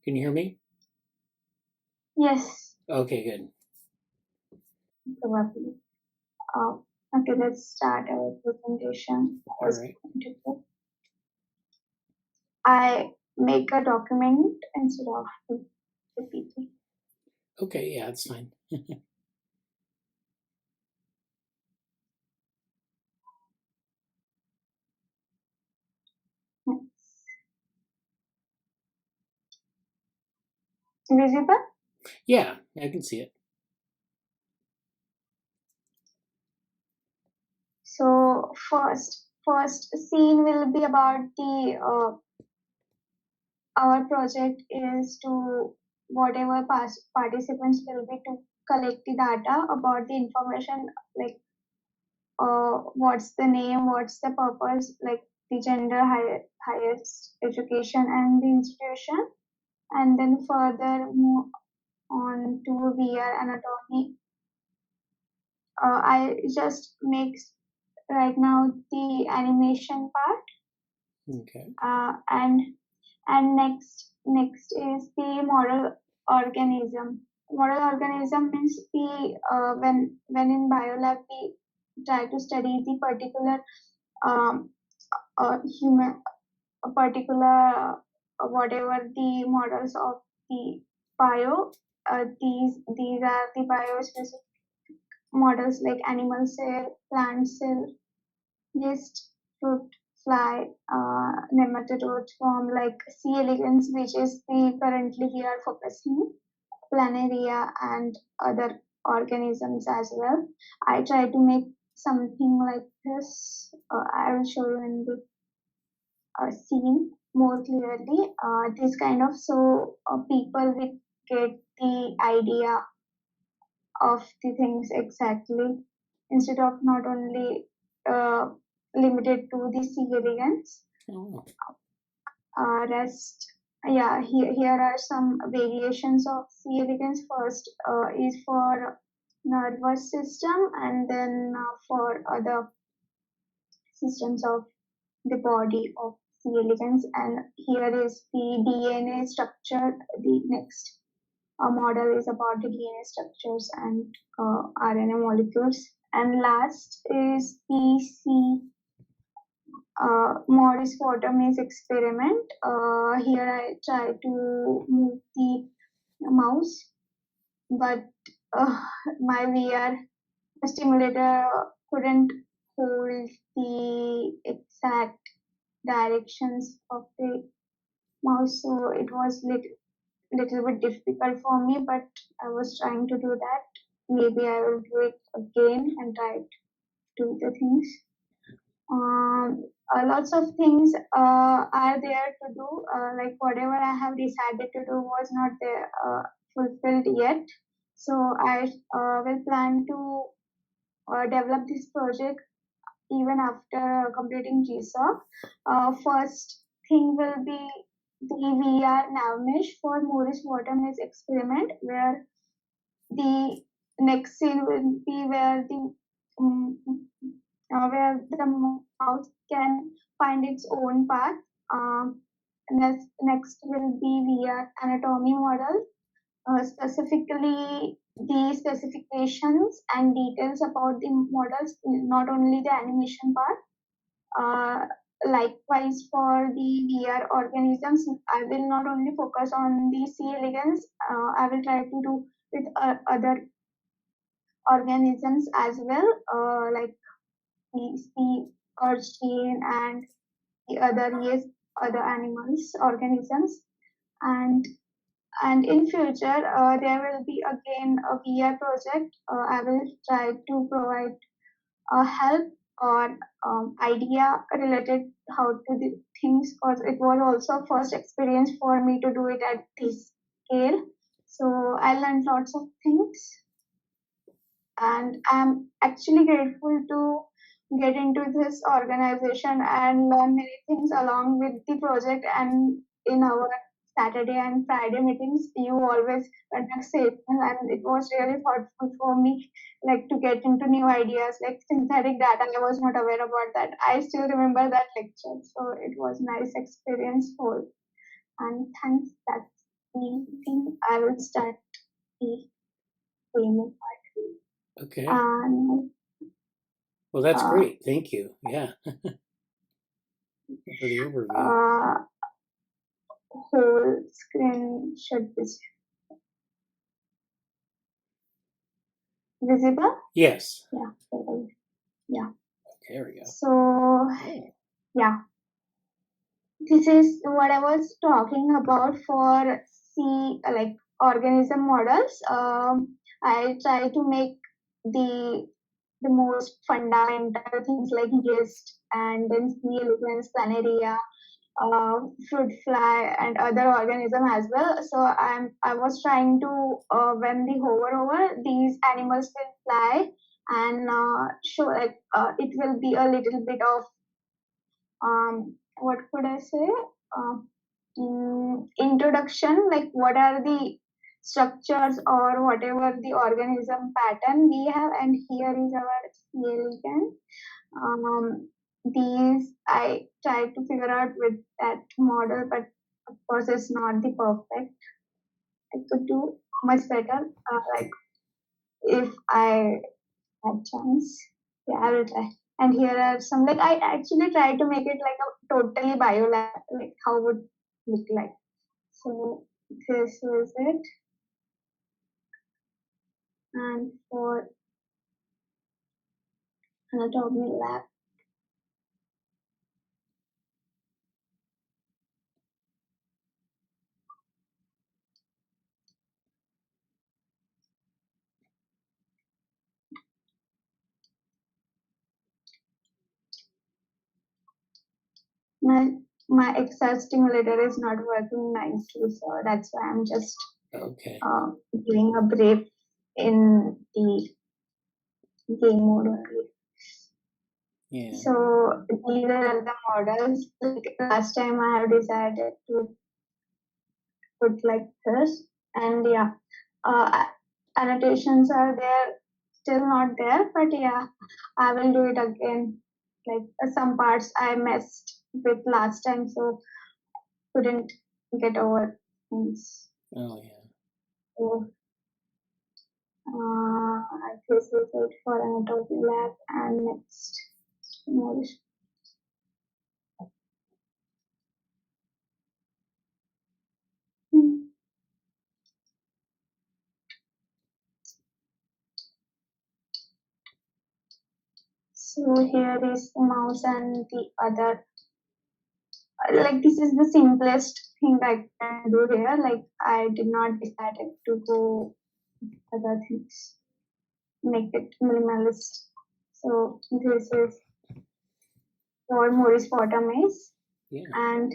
Can you hear me? Yes, Okay, good. probably. Okay, let's start our presentation. All right. I make a document instead of PPT. Okay, yeah, that's fine. Visible? Yeah, I can see it. So first scene will be about the our project is to whatever participants will be to collect the data about the information like what's the name, what's the purpose, like the gender, highest education and the institution, and then further move on to VR anatomy. I just make right now the animation part, Okay. And next is the model organism. Model organism means the when in biolab we try to study the particular um, human a particular whatever the models of the bio. These are the bio specific models like animal cell, plant cell, yeast, fruit fly, nematode form like C. elegans, which is the currently we are focusing, planaria and other organisms as well. I try to make something like this. I will show you in the scene more clearly. This kind of so people will get the idea of the things exactly instead of not only uh, limited to the C. elegans. Oh. Rest, yeah, here are some variations of C. elegans. First is for nervous system, and then for other systems of the body of C. elegans. And here is the DNA structure. The next model is about the DNA structures and RNA molecules. And last is the C. Morris Watermaze experiment. Here I try to move the mouse, but my VR stimulator couldn't hold the exact directions of the mouse, so it was little bit difficult for me, but I was trying to do that. Maybe I will do it again and try to do the things. Lots of things are there to do. Like whatever I have decided to do was not there, fulfilled yet. So I will plan to develop this project even after completing GSoC. First thing will be the VR Navmesh for Morris Watermaze experiment, where the next scene will be where the mouse can find its own path. Next will be VR anatomy model, specifically the specifications and details about the models, not only the animation part. Likewise, for the VR organisms, I will not only focus on the C. elegans, I will try to do with other organisms as well, like the urchin and the other animals, organisms, and in future there will be again a VR project. I will try to provide help or idea related how to do things, because it was also first experience for me to do it at this scale. So I learned lots of things, and I'm actually grateful to get into this organization and learn many things along with the project. And in our Saturday and Friday meetings, you always conduct sessions, and it was really thoughtful for me, like to get into new ideas like synthetic data. I was not aware about that. I still remember that lecture, so it was nice experience. Whole, and thanks. That's think I will start the demo part. Okay. And Well, that's great. Thank you. Yeah. For the overview. Whole screen should be visible. Yes. Yeah. Yeah. Okay, there we go. So yeah, this is what I was talking about for like organism models. I try to make the most fundamental things like yeast and then C. elegans, planaria, fruit fly, and other organism as well. So I was trying to when they hover over, these animals will fly and show like it will be a little bit of what could I say? Introduction, like what are the structures or whatever the organism pattern we have, and here is our C. elegans. These I tried to figure out with that model, but of course it's not the perfect. I could do much better. Like if I had chance, yeah, I will try. And here are some, like I actually tried to make it like a totally biolab, like how would look like. So this is it. And for anatomy lab, my Excel stimulator is not working nicely, so that's why I'm just giving a brief in the game mode only. Yeah. So these are the models. Like last time I have decided to put like this, and yeah, annotations are there, still not there, but yeah, I will do it again. Like some parts I messed with last time, so couldn't get over things. Oh yeah. So this is it for anatomy lab, and next more. So here is the mouse and the other. Like this is the simplest thing I can do here. Like I did not decide to go other things, make it minimalist. So this is for Maurice Potter maze, and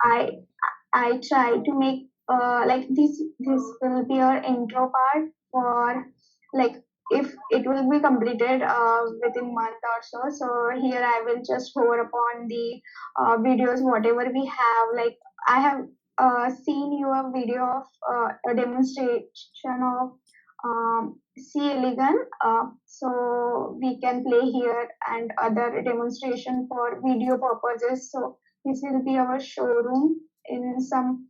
I try to make like this will be our intro part for like if it will be completed within month or so. So here I will just hover upon the videos whatever we have. Like I have seen your video of a demonstration of C. elegans. So we can play here and other demonstration for video purposes. So this will be our showroom in some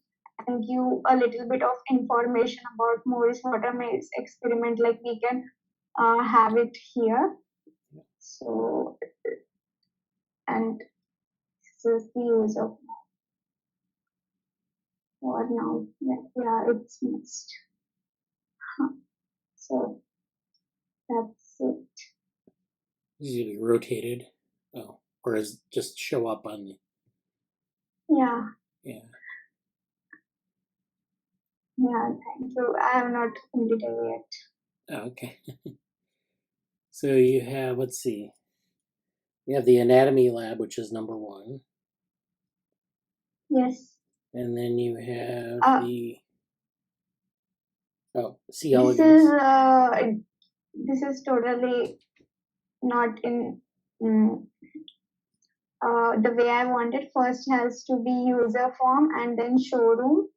and give a little bit of information about Maurice Watermaid's experiment, like we can have it here. So, and this is the use of for now. Yeah, it's missed. So that's it. Usually rotated. Oh, or is just show up on the. Yeah. Yeah. Yeah, thank you. I have not completed yet. Oh, okay. So you have, let's see. You have the anatomy lab, which is number 1. Yes. And then you have the C. elegans. This is totally not in the way I wanted. First has to be user form and then showroom,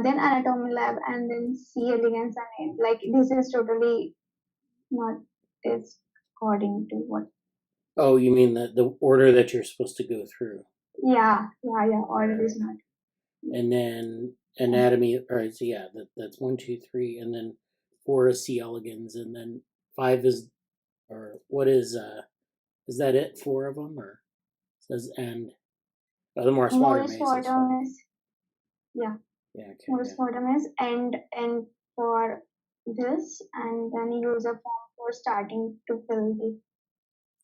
then anatomy lab, and then C. elegans and like this is totally not is according to what. Oh, you mean the order that you're supposed to go through? Yeah, order is not. And then anatomy, or so yeah, that's 1, 2, 3, and then 4 is C elegans, and then 5 is, or what is that it? 4 of them, or says and the Morris water Morris maze is 5. Bottom is, yeah, Yeah, okay, Morris yeah. Bottom is end for this, and then user form for starting to fill the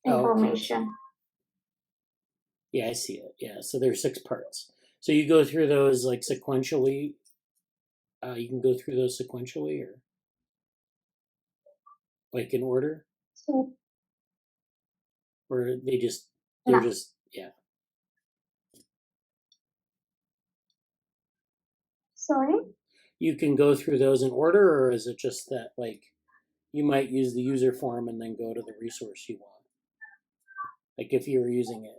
Oh, okay, I see. information. Yeah, I see it. Yeah, so there's 6 parts. So you go through those like sequentially. You can go through those sequentially, or like in order, So or they're now, just yeah. sorry. You can go through those in order, or is it just that like you might use the user form and then go to the resource you want? Like if you were using it.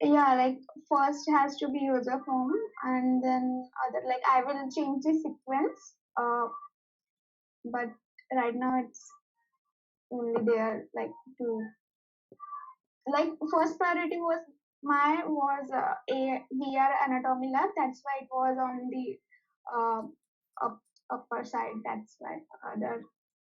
Yeah, like first has to be user form, and then other, like I will change the sequence. But right now it's only there like to, like first priority was my was a VR anatomy lab. That's why it was on the upper side. That's why other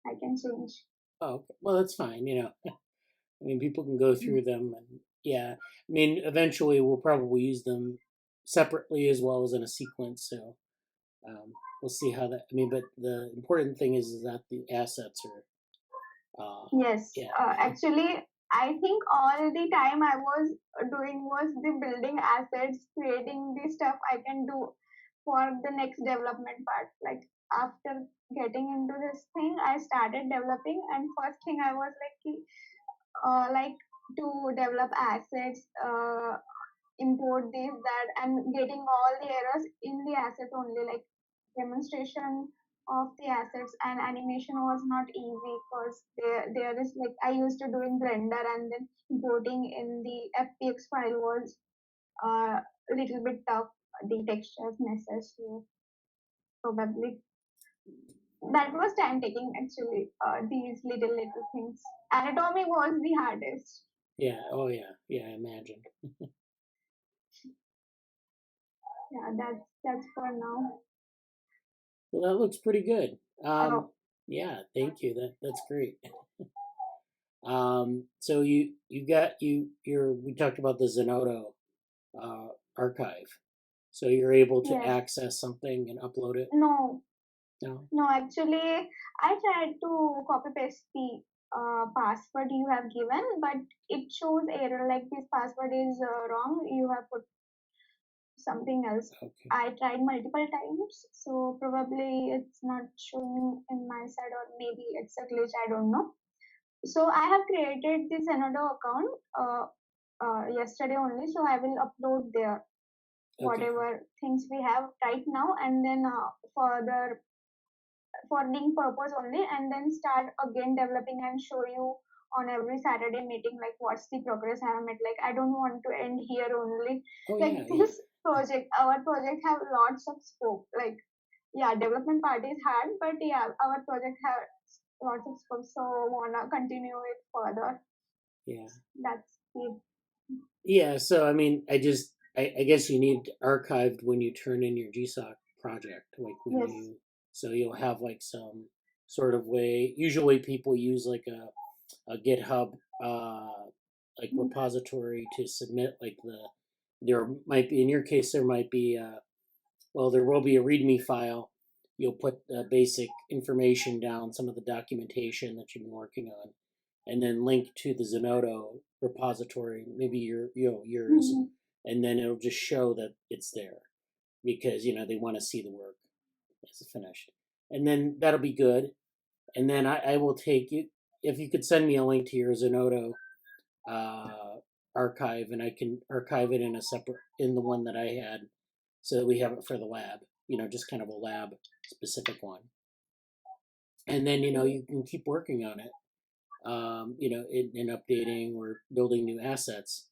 I can change. Oh, okay. Well, that's fine. I mean, people can go through them, and yeah. I mean, eventually we'll probably use them separately as well as in a sequence. So we'll see how that. I mean, but the important thing is that the assets are. Yes, Yeah. actually, I think all the time I was doing was the building assets, creating the stuff I can do for the next development part. Like after getting into this thing, I started developing, and first thing I was like to develop assets, import this that, and getting all the errors in the assets only. Like demonstration of the assets and animation was not easy because there is, like I used to do in Blender, and then importing in the FPX file was a little bit tough. The textures messes, so probably that was time taking actually. These little things. Anatomy was the hardest. Yeah. Oh, yeah. Yeah. I imagine. Yeah, that's for now. Well, that looks pretty good. Oh, Yeah. Thank you. That's great. So you got you're we talked about the Zenodo archive. So you're able to yes. access something and upload it. No, No. no, actually, I tried to copy paste the password you have given, but it shows error like this password is wrong. You have put something else. Okay. I tried multiple times, so probably it's not showing in my side, or maybe it's a glitch. I don't know. So I have created this another account yesterday only, so I will upload there Okay. whatever things we have right now, and then further for link purpose only, and then start again developing and show you on every Saturday meeting like what's the progress I have made. Like I don't want to end here only. Oh Like yeah, yeah, this project, our project have lots of scope. Like yeah, development part is hard, but yeah, our project has lots of scope. So wanna continue it further. yeah, That's it. yeah. So I mean, I guess you need archived when you turn in your GSoC project, like when Yes. you, so you'll have like some sort of way. Usually, people use like a GitHub like Mm. repository to submit like there might be, in your case there might be well, there will be a README file. You'll put basic information down, some of the documentation that you've been working on, and then link to the Zenodo repository, maybe yours, Mhm. and then it'll just show that it's there because they want to see the work as finished, and then that'll be good. And then I will take you, if you could send me a link to your Zenodo uh, archive, and I can archive it in a separate, in the one that I had, so that we have it for the lab. Just kind of a lab specific one, and then you can keep working on it. In updating or building new assets.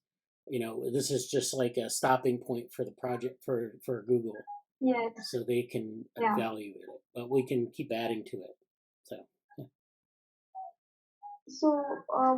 This is just like a stopping point for the project for Google, Yes. so they can Yeah. evaluate it, but we can keep adding to it. So So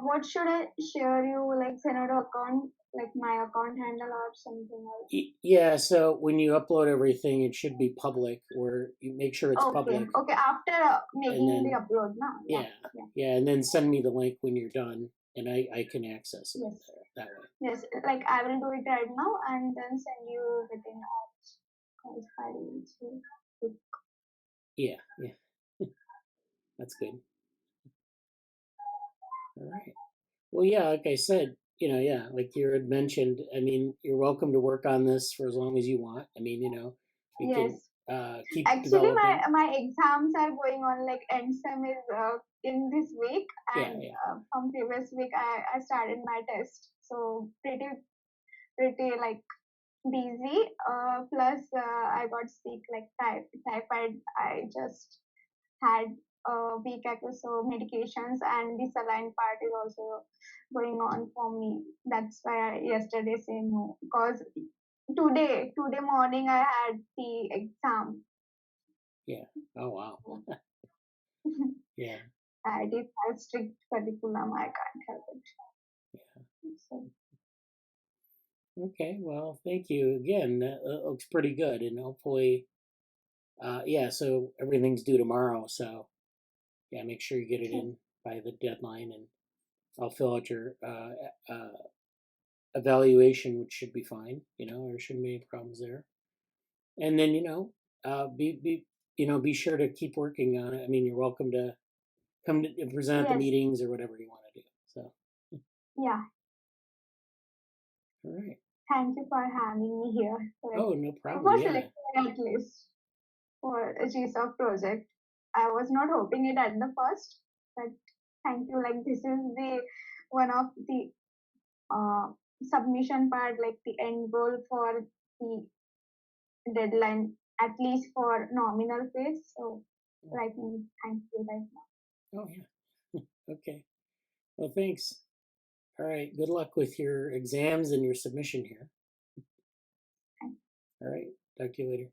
what should I share you, like Zenodo account? like my account handle or something else? Yeah, so when you upload everything, it should be public, or you make sure it's Okay, public, okay. After and making the then upload, no? Yeah, yeah, yeah. yeah, and then send me the link when you're done, and I can access it Yes, there that way. yes. Like I will do it right now and then send you within hours. Because I will see. Yeah, yeah, that's good. All right. Well, yeah, like I said, yeah, like you had mentioned, I mean, you're welcome to work on this for as long as you want. I mean, we can Yes. keep Actually, developing. my exams are going on, like end sem is in this week, Yeah, and yeah. from previous week I started my test, so pretty like busy. Plus I got sick, like typhoid. I just had a week ago, so medications and the saline part is also going on for me. That's why I yesterday say no, because today morning I had the exam. Yeah. Oh, wow. Yeah. It is a strict curriculum. I can't help it. Yeah. So, Okay. Well, thank you again. That looks pretty good, and hopefully, yeah. So everything's due tomorrow. So yeah, make sure you get it okay. in by the deadline, and I'll fill out your evaluation, which should be fine. There shouldn't be any problems there. And then be sure to keep working on it. I mean, you're welcome to come to present at the Yes. meetings or whatever you want to do. So, Yeah. all right. Thank you for having me here. Like Oh, no problem. for Yeah. selecting me at least for a GSoC project. I was not hoping it at the first, but thank you. Like this is the one of the uh, submission part, like the end goal for the deadline, at least for nominal phase. So, like, thank you right Oh, yeah. Okay. Well, thanks. All right. Good luck with your exams and your submission here. now. All right. Talk to you later.